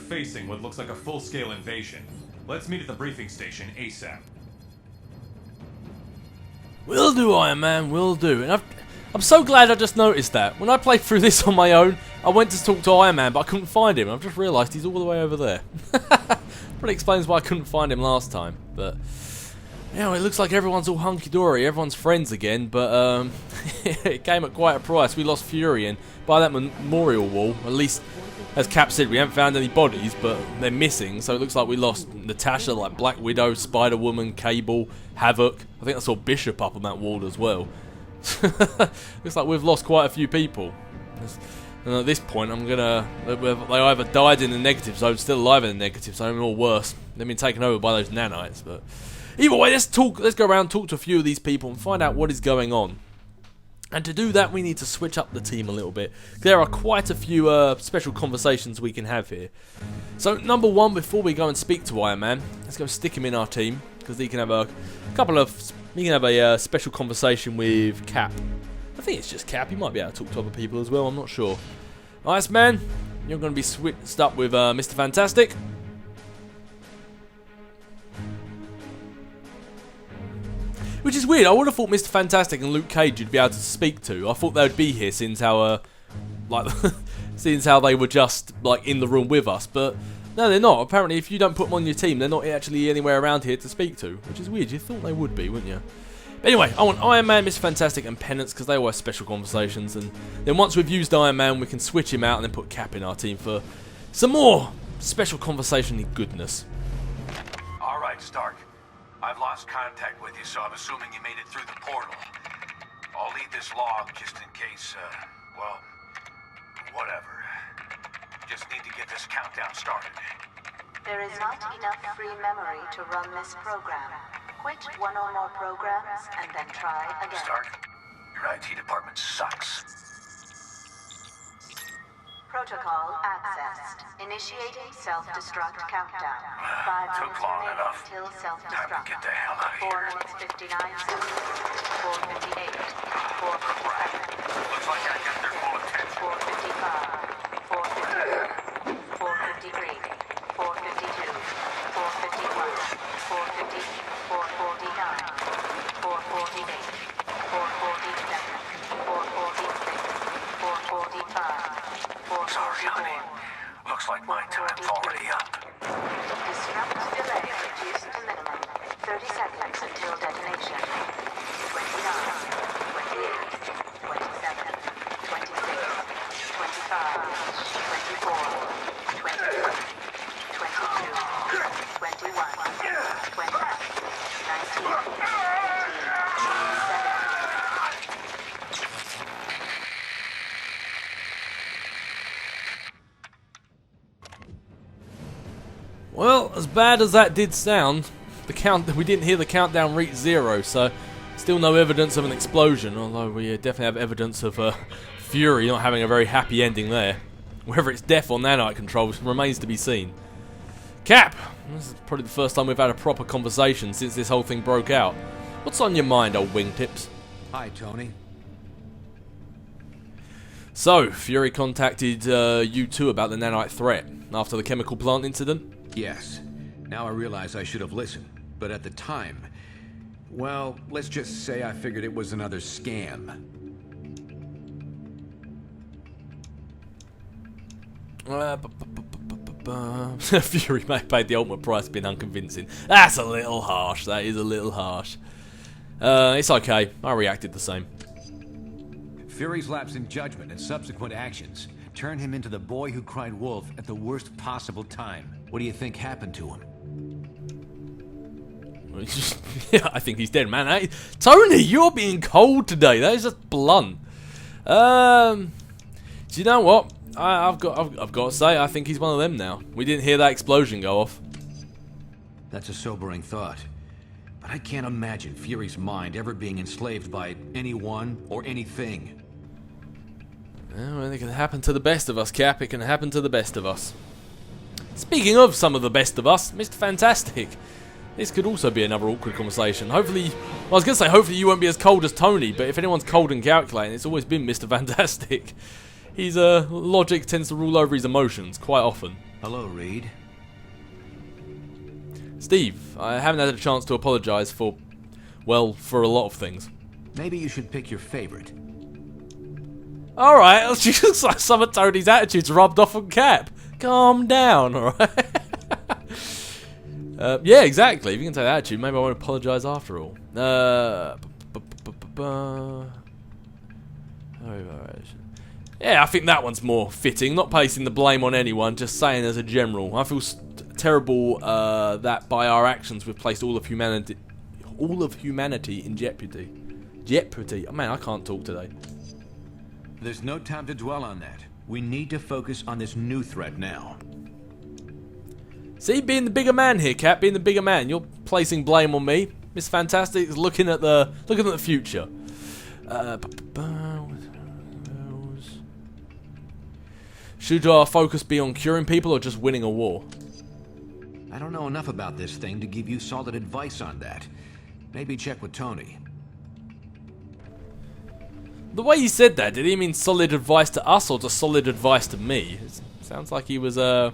facing what looks like a full-scale invasion. Let's meet at the briefing station ASAP. Will do, Iron Man, will do. And I'm so glad I just noticed that. When I played through this on my own, I went to talk to Iron Man, but I couldn't find him. I've just realised he's all the way over there. Probably explains why I couldn't find him last time. But, you know, it looks like everyone's all hunky-dory. Everyone's friends again, but it came at quite a price. We lost Fury, and by that memorial wall, at least, as Cap said, we haven't found any bodies, but they're missing. So it looks like we lost Natasha, like Black Widow, Spider-Woman, Cable, Havoc. I think I saw Bishop up on that wall as well. Looks like we've lost quite a few people. And at this point, they either died in the negative zone, still alive in the negative zone, or worse, they've been taken over by those nanites. But either way, let's go around, talk to a few of these people, and find out what is going on. And to do that, we need to switch up the team a little bit. There are quite a few special conversations we can have here. So, number one, before we go and speak to Iron Man, let's go stick him in our team, because he can have a special conversation with Cap. I think it's just Cap. He might be able to talk to other people as well. I'm not sure. Iceman, you're going to be switched up with Mr. Fantastic. Which is weird. I would have thought Mr. Fantastic and Luke Cage you'd be able to speak to. I thought they would be here since how they were just like in the room with us. But no, they're not. Apparently, if you don't put them on your team, they're not actually anywhere around here to speak to. Which is weird. You thought they would be, wouldn't you? But anyway, I want Iron Man, Mr. Fantastic, and Penance because they all have special conversations. And then once we've used Iron Man, we can switch him out and then put Cap in our team for some more special conversation-y goodness. All right, Stark. I've lost contact with you, so I'm assuming you made it through the portal. I'll leave this log just in case, well, whatever. Just need to get this countdown started. There is not enough free memory to run this program. Quit one or more programs and then try again. Stark, your IT department sucks. Protocol accessed. Initiating self-destruct countdown. 5 Took minutes long remaining enough. till Time self-destruct. to get the hell out of 4 here. minutes 59 seconds. 4:58. 4:57. Looks like I got their full attention. 4:55. 4:52. 4:53. 4:52. 4:51. 4:50. 4:49. 4:48. 4:47. 4:46. 4:45. Sorry, honey. Looks like my time's already up. Disrupt delay reduced to minimum. 30 seconds until detonation. 29, 28, 27, 26, 25, 24, 23, 22, 21, 20, 19, 18, 17. Well, as bad as that did sound, we didn't hear the countdown reach 0, so still no evidence of an explosion, although we definitely have evidence of Fury not having a very happy ending there. Whether it's death or nanite control remains to be seen. Cap! This is probably the first time we've had a proper conversation since this whole thing broke out. What's on your mind, old wingtips? Hi, Tony. So, Fury contacted you two about the nanite threat after the chemical plant incident? Yes. Now I realize I should have listened, but at the time, well, let's just say I figured it was another scam. Fury may have paid the ultimate price being unconvincing. That's a little harsh. That is a little harsh. It's okay. I reacted the same. Fury's lapse in judgment and subsequent actions turned him into the boy who cried wolf at the worst possible time. What do you think happened to him? Yeah, I think he's dead, man. Hey, Tony, you're being cold today. That is just blunt. Do you know what? I've got to say, I think he's one of them now. We didn't hear that explosion go off. That's a sobering thought. But I can't imagine Fury's mind ever being enslaved by anyone or anything. Well, it can happen to the best of us, Cap. It can happen to the best of us. Speaking of some of the best of us, Mr. Fantastic. This could also be another awkward conversation. Hopefully, well, I was going to say, hopefully you won't be as cold as Tony, but if anyone's cold and calculating, it's always been Mr. Fantastic. His logic tends to rule over his emotions quite often. Hello, Reed. Steve, I haven't had a chance to apologise for, well, for a lot of things. Maybe you should pick your favorite. Alright, she looks like some of Tony's attitude's rubbed off on Cap. Calm down, alright? Yeah, exactly. If you can take that attitude, maybe I won't apologise after all. Yeah, I think that one's more fitting. Not placing the blame on anyone, just saying as a general. I feel terrible that by our actions we've placed all of humanity in jeopardy. Jeopardy. Oh, man, I can't talk today. There's no time to dwell on that. We need to focus on this new threat now. See, being the bigger man here, Cap, being the bigger man. You're placing blame on me. Miss Fantastic is looking at the future. Should our focus be on curing people or just winning a war? I don't know enough about this thing to give you solid advice on that. Maybe check with Tony. The way he said that, did he mean solid advice to us or just solid advice to me? It sounds like he was, I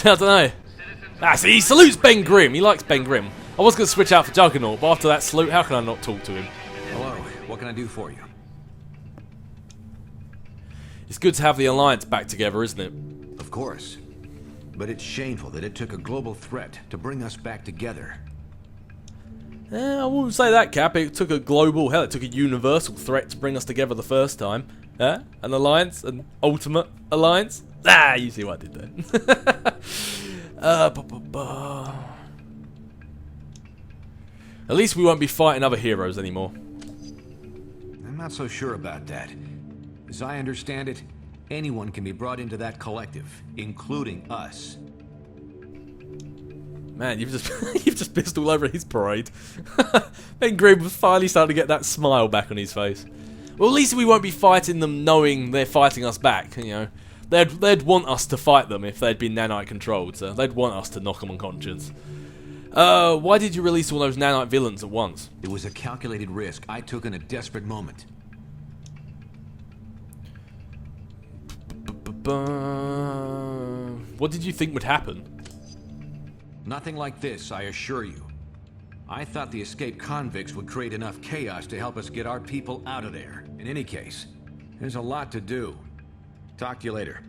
don't know. Ah, see, he salutes Ben Grimm. He likes Ben Grimm. I was going to switch out for Juggernaut, but after that salute, how can I not talk to him? Hello, what can I do for you? It's good to have the Alliance back together, isn't it? Of course. But it's shameful that it took a global threat to bring us back together. I wouldn't say that, Cap. It took a global, hell, it took a universal threat to bring us together the first time. An alliance, an ultimate alliance. Ah, you see what I did there. At least we won't be fighting other heroes anymore. I'm not so sure about that. As I understand it, anyone can be brought into that collective, including us. Man, you've just pissed all over his parade. Ben Grimm was finally starting to get that smile back on his face. Well, at least we won't be fighting them knowing they're fighting us back, you know. They'd want us to fight them if they'd been nanite controlled, so they'd want us to knock them unconscious. Why did you release all those nanite villains at once? It was a calculated risk I took in a desperate moment. What did you think would happen? Nothing like this, I assure you. I thought the escaped convicts would create enough chaos to help us get our people out of there. In any case, there's a lot to do. Talk to you later.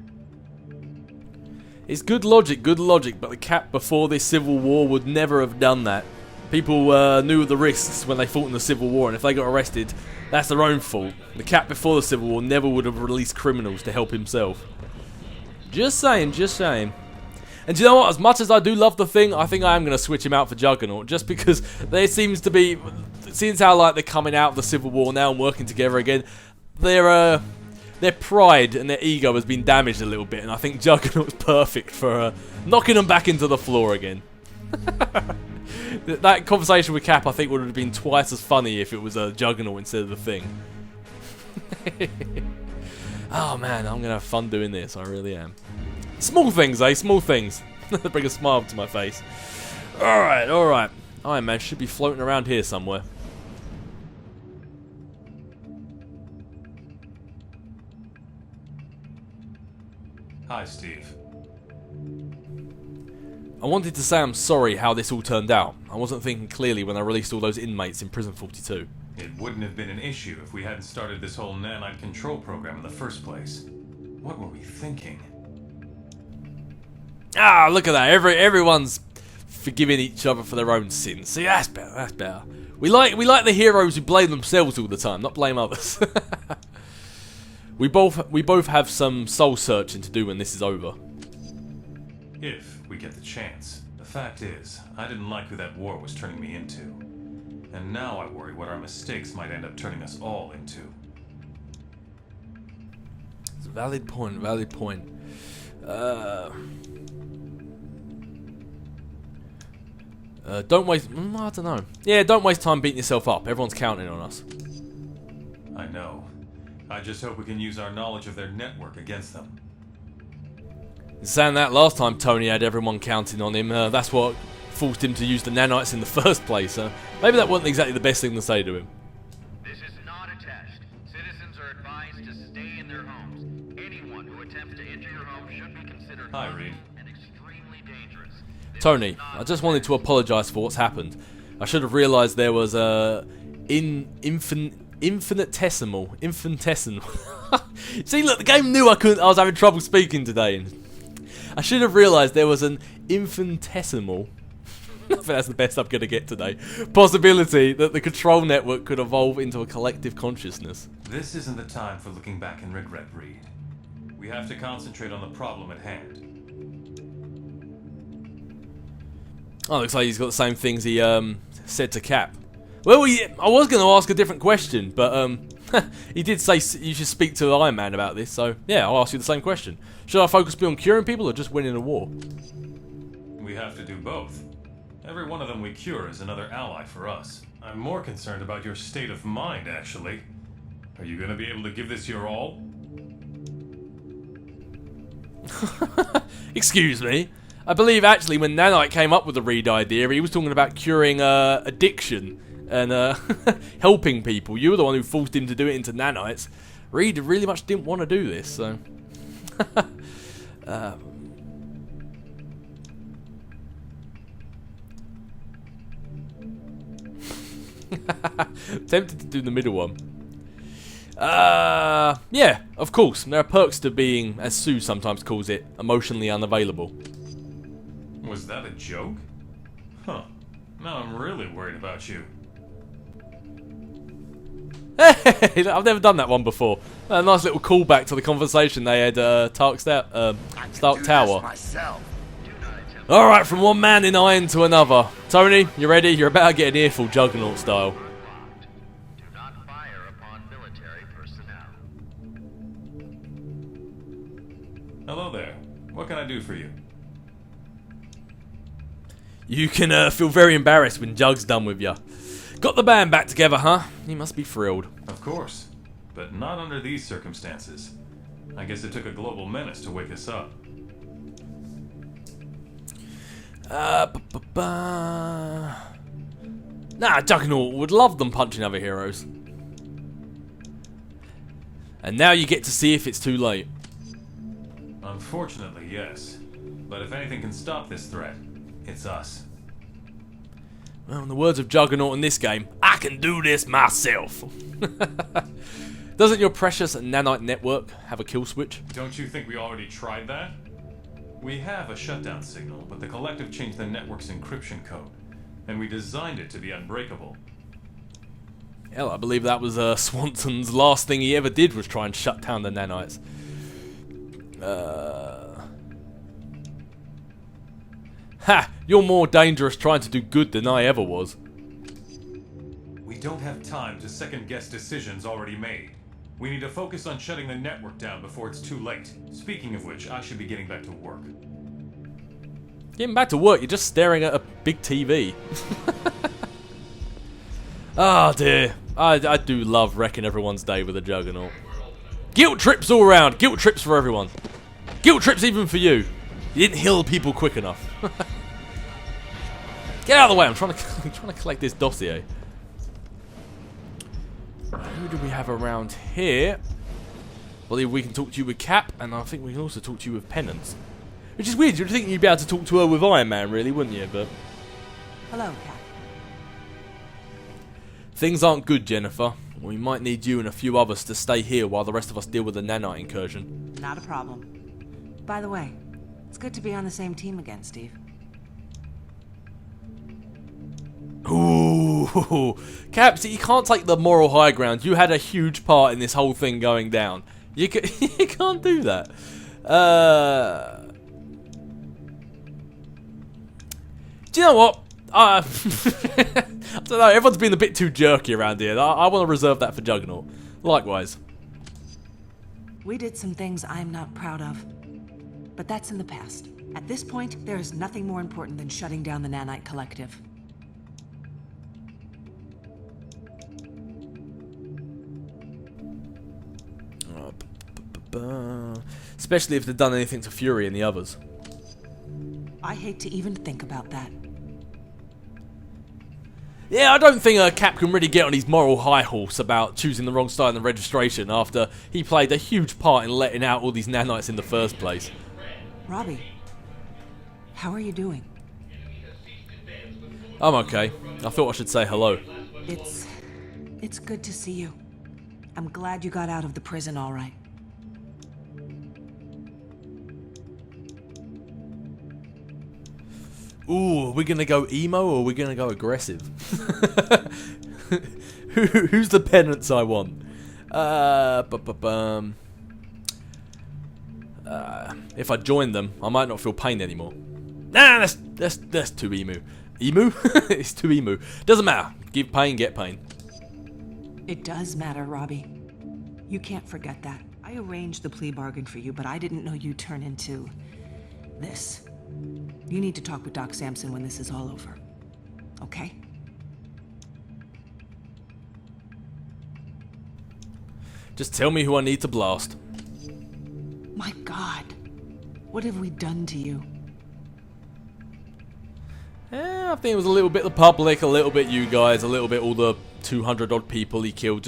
It's good logic, but the Cap before this Civil War would never have done that. People knew the risks when they fought in the Civil War, and if they got arrested, that's their own fault. The Cap before the Civil War never would have released criminals to help himself. Just saying, just saying. And do you know what? As much as I do love the Thing, I think I am going to switch him out for Juggernaut, just because there seems to be, since how like they're coming out of the Civil War now and working together again, their pride and their ego has been damaged a little bit, and I think Juggernaut's perfect for knocking them back into the floor again. That conversation with Cap, I think, would have been twice as funny if it was a Juggernaut instead of the Thing. Oh man, I'm going to have fun doing this, I really am. Small things, eh? Small things. Bring a smile to my face. Alright, alright. Iron Man should be floating around here somewhere. Hi, Steve. I wanted to say I'm sorry how this all turned out. I wasn't thinking clearly when I released all those inmates in Prison 42. It wouldn't have been an issue if we hadn't started this whole nanite control program in the first place. What were we thinking? Ah, look at that. Everyone's forgiving each other for their own sins. See, that's better, that's better. We like the heroes who blame themselves all the time, not blame others. We both have some soul searching to do when this is over. If we get the chance. The fact is, I didn't like who that war was turning me into. And now I worry what our mistakes might end up turning us all into. It's a valid point, valid point. Don't waste... I don't know. Yeah, don't waste time beating yourself up. Everyone's counting on us. I know. I just hope we can use our knowledge of their network against them. Saying that last time Tony had everyone counting on him, that's what forced him to use the nanites in the first place. Maybe that wasn't exactly the best thing to say to him. This is not a test. Citizens are advised to stay in their homes. Anyone who attempts to enter your home should be considered Hi, Reed. and extremely dangerous. Tony, I just wanted to apologise for what's happened. I should have realised there was a infinitesimal. See, look, the game knew I was having trouble speaking today. I should have realised there was an infinitesimal. I think that's the best I'm going to get today. Possibility that the control network could evolve into a collective consciousness. This isn't the time for looking back and regret, Reed. We have to concentrate on the problem at hand. Oh, looks like he's got the same things he said to Cap. Well, I was going to ask a different question, but he did say you should speak to Iron Man about this, so yeah, I'll ask you the same question. Should our focus be on curing people or just winning a war? We have to do both. Every one of them we cure is another ally for us. I'm more concerned about your state of mind, actually. Are you going to be able to give this your all? Excuse me. I believe actually when Nanite came up with the Reed idea, he was talking about curing addiction and helping people. You were the one who forced him to do it into nanites. Reed really much didn't want to do this, so... Tempted to do the middle one. Yeah, of course. There are perks to being, as Sue sometimes calls it, emotionally unavailable. Was that a joke? Huh. Now I'm really worried about you. Hey, I've never done that one before. A nice little callback to the conversation they had Stark Tower. Alright, from one man in iron to another. Tony, you ready? You're about to get an earful Juggernaut style. Do not fire upon military personnel. Hello there. What can I do for you? You can feel very embarrassed when Jug's done with you. Got the band back together, huh? You must be thrilled. Of course. But not under these circumstances. I guess it took a global menace to wake us up. Nah, Juggernaut would love them punching other heroes. And now you get to see if it's too late. Unfortunately, yes. But if anything can stop this threat, it's us. Well, in the words of Juggernaut in this game, I can do this myself. Doesn't your precious nanite network have a kill switch? Don't you think we already tried that? We have a shutdown signal, but the Collective changed the network's encryption code, and we designed it to be unbreakable. Hell, I believe that was Swanson's last thing he ever did was try and shut down the nanites. Ha! You're more dangerous trying to do good than I ever was. We don't have time to second-guess decisions already made. We need to focus on shutting the network down before it's too late. Speaking of which, I should be getting back to work. Getting back to work, you're just staring at a big TV. Oh dear. I do love wrecking everyone's day with a Juggernaut. Guilt trips all around. Guilt trips for everyone. Guilt trips even for you. You didn't heal people quick enough. Get out of the way, I'm trying to collect this dossier. Who do we have around here? I believe we can talk to you with Cap, and I think we can also talk to you with Penance. Which is weird, you'd think you'd be able to talk to her with Iron Man, really, wouldn't you? But Hello, Cap. things aren't good, Jennifer. We might need you and a few others to stay here while the rest of us deal with the nanite incursion. Not a problem. By the way, it's good to be on the same team again, Steve. Ooh, Caps, you can't take the moral high ground. You had a huge part in this whole thing going down. You can't do that. Do you know what? I don't know. Everyone's been a bit too jerky around here. I want to reserve that for Juggernaut. Likewise. We did some things I'm not proud of, but that's in the past. At this point, there is nothing more important than shutting down the Nanite Collective. Especially if they've done anything to Fury and the others. I hate to even think about that. Yeah, I don't think Cap can really get on his moral high horse about choosing the wrong side in the registration after he played a huge part in letting out all these nanites in the first place. Robbie, how are you doing? I'm okay. I thought I should say hello. It's good to see you. I'm glad you got out of the prison all right. Ooh, are we gonna go emo or are we gonna go aggressive? Who's the penance I want? If I join them, I might not feel pain anymore. Nah, that's too emu. Emu? It's too emu. Doesn't matter. Give pain, get pain. It does matter, Robbie. You can't forget that. I arranged the plea bargain for you, but I didn't know you'd turn into this. You need to talk with Doc Samson when this is all over. Okay? Just tell me who I need to blast. My God. What have we done to you? I think it was a little bit the public, a little bit you guys, a little bit all the 200 odd people he killed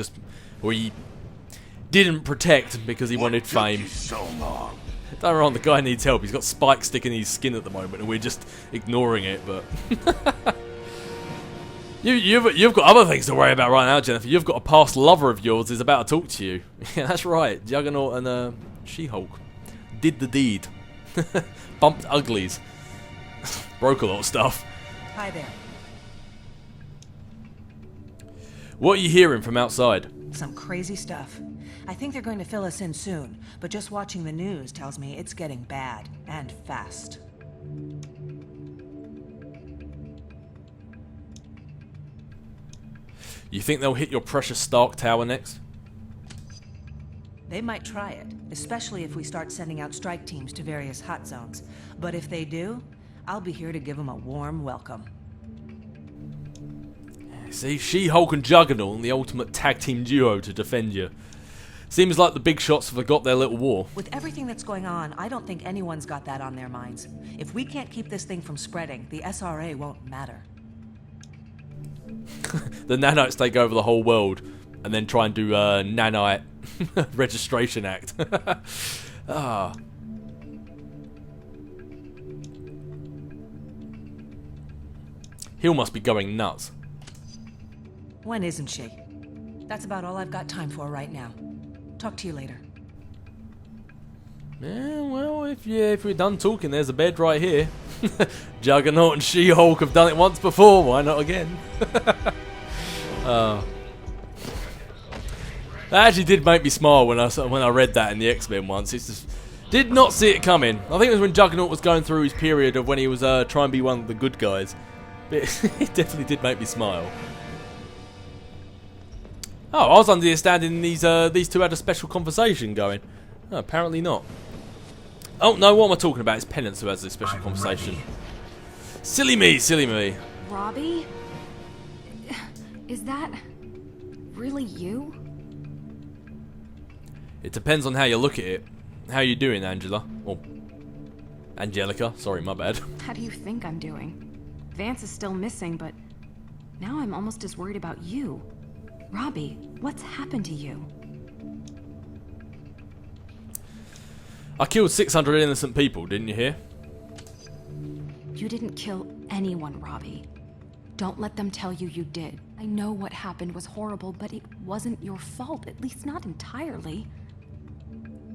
or he didn't protect because he wanted fame. So long. Don't get me wrong, the guy needs help. He's got spikes sticking in his skin at the moment and we're just ignoring it, but... You've got other things to worry about right now, Jennifer. You've got a past lover of yours is about to talk to you. Yeah, that's right. Juggernaut and She-Hulk did the deed. Bumped uglies. Broke a lot of stuff. Hi there. What are you hearing from outside? Some crazy stuff. I think they're going to fill us in soon, but just watching the news tells me it's getting bad and fast. You think they'll hit your precious Stark Tower next? They might try it, especially if we start sending out strike teams to various hot zones. But if they do, I'll be here to give them a warm welcome. See, She-Hulk and Juggernaut and the ultimate tag team duo to defend you. Seems like the big shots forgot their little war. With everything that's going on, I don't think anyone's got that on their minds. If we can't keep this thing from spreading, the SRA won't matter. The nanites take over the whole world and then try and do nanite registration act. Ah. Hill must be going nuts. When isn't she? That's about all I've got time for right now. Talk to you later. Yeah, well, if we're done talking, there's a bed right here. Juggernaut and She-Hulk have done it once before, why not again? That actually did make me smile when I read that in the X-Men once. It's just did not see it coming. I think it was when Juggernaut was going through his period of when he was trying to be one of the good guys. But it definitely did make me smile. Oh, I was under the understanding these two had a special conversation going. Oh, apparently not. Oh no, what am I talking about? It's Penance who has this special conversation. Silly me, silly me. Robbie? Is that really you? It depends on how you look at it. How you doing, Angela? Or Angelica, sorry, my bad. How do you think I'm doing? Vance is still missing, but now I'm almost as worried about you. Robbie, what's happened to you? I killed 600 innocent people, didn't you hear? You didn't kill anyone, Robbie. Don't let them tell you you did. I know what happened was horrible, but it wasn't your fault, at least not entirely.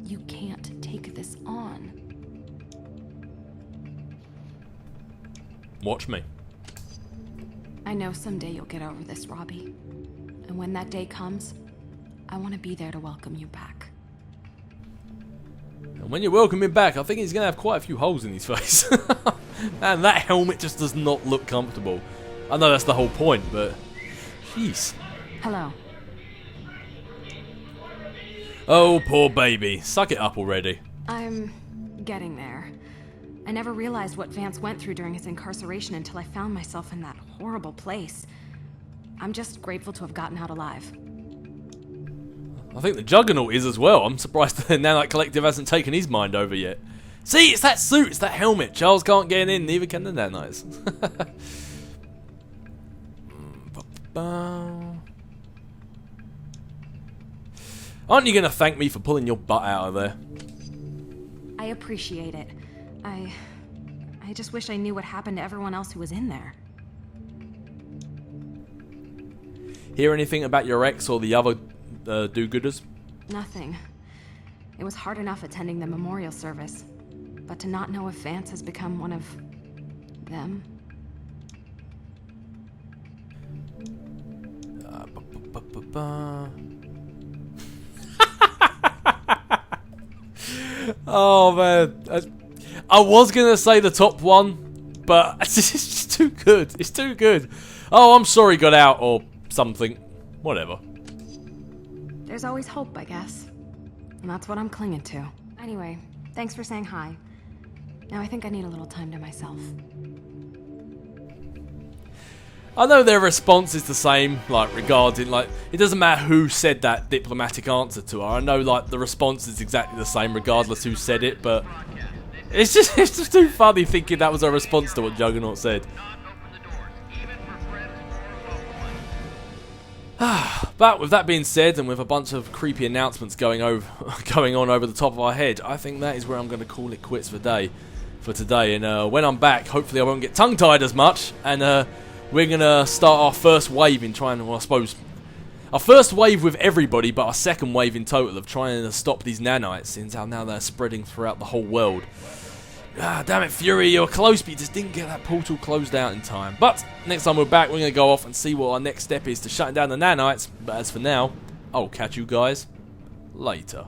You can't take this on. Watch me. I know someday you'll get over this, Robbie. And when that day comes, I want to be there to welcome you back. And when you welcome him back, I think he's going to have quite a few holes in his face. And that helmet just does not look comfortable. I know that's the whole point, but... Jeez. Hello. Oh, poor baby. Suck it up already. I'm getting there. I never realized what Vance went through during his incarceration until I found myself in that horrible place. I'm just grateful to have gotten out alive. I think the Juggernaut is as well. I'm surprised the Nanite Collective hasn't taken his mind over yet. See, it's that suit, it's that helmet. Charles can't get in, neither can the Nanites. Aren't you going to thank me for pulling your butt out of there? I appreciate it. I just wish I knew what happened to everyone else who was in there. Hear anything about your ex or the other do-gooders? Nothing. It was hard enough attending the memorial service, but to not know if Vance has become one of them. Oh man, I was gonna say the top one, but it's just too good. It's too good. Oh, I'm sorry, got out or something. Whatever. There's always hope, I guess. And that's what I'm clinging to. Anyway, thanks for saying hi. Now I think I need a little time to myself. I know their response is the same, like, regarding, like, it doesn't matter who said that diplomatic answer to her. I know, like, the response is exactly the same regardless who said it, but it's just too funny thinking that was a response to what Juggernaut said. But with that being said, and with a bunch of creepy announcements going on over the top of our head, I think that is where I'm going to call it quits for today. And when I'm back, hopefully I won't get tongue-tied as much, and we're going to start our first wave in trying to, well, I suppose, our first wave with everybody, but our second wave in total of trying to stop these nanites, since now they're spreading throughout the whole world. Ah, damn it, Fury, you were close, but you just didn't get that portal closed out in time. But next time we're back, we're going to go off and see what our next step is to shutting down the nanites. But as for now, I'll catch you guys later.